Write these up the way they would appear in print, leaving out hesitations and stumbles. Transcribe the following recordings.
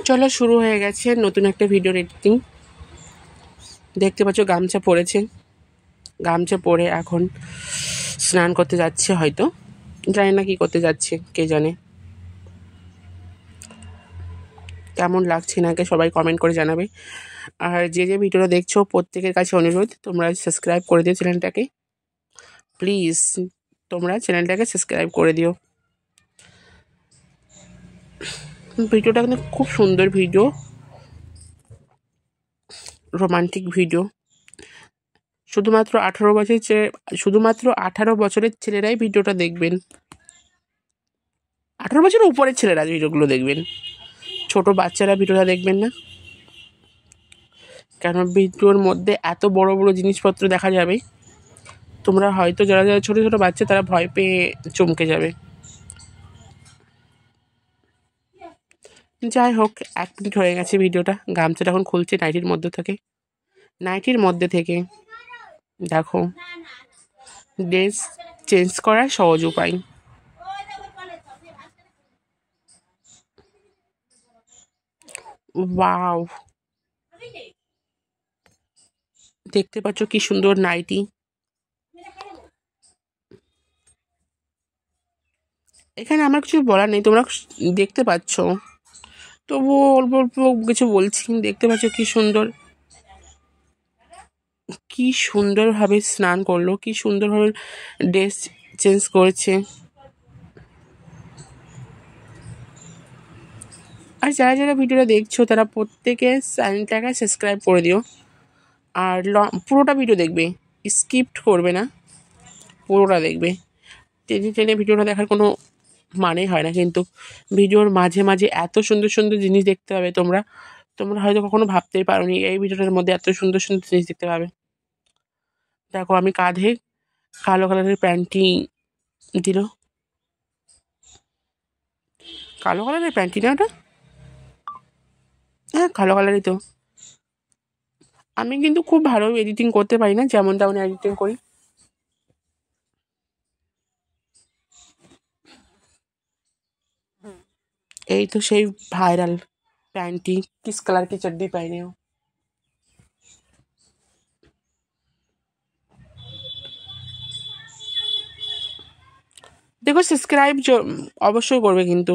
চলো শুরু হয়ে গেছে নতুন একটা ভিডিও এডিটিং। দেখতে পাচ্ছ গামছা পরেছে, গামছা পরে এখন স্নান করতে যাচ্ছে, হয়তো জানি না কি করতে যাচ্ছে, কে জানে। কেমন লাগছে নাকি সবাই কমেন্ট করে জানাবে। আর যে যে ভিডিওটা দেখছো প্রত্যেকের কাছে অনুরোধ, তোমরা সাবস্ক্রাইব করে দিও চ্যানেলটাকে, প্লিজ তোমরা চ্যানেলটাকে সাবস্ক্রাইব করে দিও। ভিডিওটা কিন্তু খুব সুন্দর ভিডিও, রোমান্টিক ভিডিও। শুধুমাত্র 18 বছরের ছেলেরাই ভিডিওটা দেখবেন, 18 বছরের উপরের ছেলেরা ভিডিওগুলো দেখবেন, ছোট বাচ্চারা ভিডিওটা দেখবেন না। কেন ভিডিওর মধ্যে এত বড় বড় জিনিসপত্র দেখা যাবে, তোমরা হয়তো যারা যারা ছোট ছোট বাচ্চা তারা ভয় পেয়ে চমকে যাবে। যাই হোক, 1 মিনিট হয়ে গেছে ভিডিওটা। গামছাটা এখন খুলছে নাইটির মধ্যে থেকে। দেখো, ড্রেস চেঞ্জ করার সহজ উপায়। ওয়াও, দেখতে পাচ্ছ কি সুন্দর নাইটি। এখানে আমার কিছু বলার নেই, তোমরা দেখতে পাচ্ছ, তবুও অল্প অল্প কিছু বলছি। দেখতে পাচ্ছ কি সুন্দরভাবে স্নান করলো, কি সুন্দরভাবে ড্রেস চেঞ্জ করেছে। আর যারা যারা ভিডিওটা দেখছো তারা প্রত্যেকে চ্যানেলটাকে সাবস্ক্রাইব করে দিও। আর পুরোটা ভিডিও দেখবে, স্কিপ্ট করবে না, পুরোটা দেখবে। টেনে টেনে ভিডিওটা দেখার কোনো মানেই হয় না, কিন্তু ভিডিওর মাঝে মাঝে এত সুন্দর সুন্দর জিনিস দেখতে পাবে তোমরা হয়তো কখনো ভাবতেই পারোনি এই ভিডিওটার মধ্যে এত সুন্দর সুন্দর জিনিস দেখতে পাবে। দেখো, আমি কাঁধে কালো কালারের প্যান্টি দিল, কালো কালারের প্যান্টি না ওটা? হ্যাঁ, কালো কালারই তো। আমি কিন্তু খুব ভালো এডিটিং করতে পারি না, যেমন তেমন এডিটিং করি। এই তো সেই ভাইরাল पैंटी किस कलर की चड्डी पहने हो। देखो সাবস্ক্রাইব অবশ্যই করবে, কিন্তু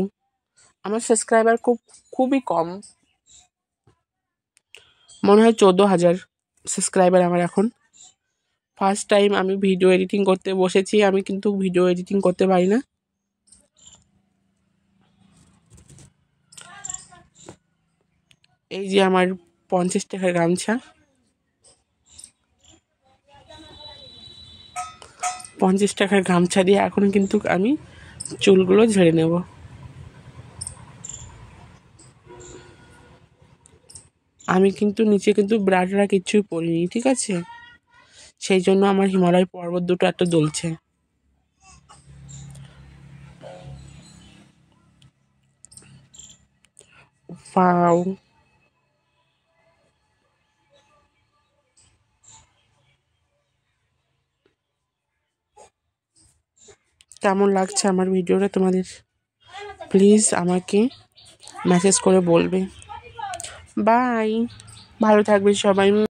আমার সাবস্ক্রাইবার খুবই কম, মনে হয় 14,000 সাবস্ক্রাইবার আমার এখন। ফার্স্ট টাইম আমি ভিডিও এডিটিং করতে বসেছি, আমি কিন্তু ভিডিও এডিটিং করতে পারি না। এই যে আমার 50 টাকার গামছা, 50 টাকার গামছা দিয়ে এখন কিন্তু আমি চুলগুলো ঝেড়ে নেব। আমি কিন্তু নিচে কিন্তু ব্রাটা কিছুই পরিনি, ঠিক আছে? সেই জন্য আমার হিমালয় পর্বত দুটো এত দুলছে। ওয়াও, কেমন লাগছে আমার ভিডিওটা তোমাদের? প্লিজ আমাকে মেসেজ করে বলবে। বাই, ভালো থাকবে সবাই।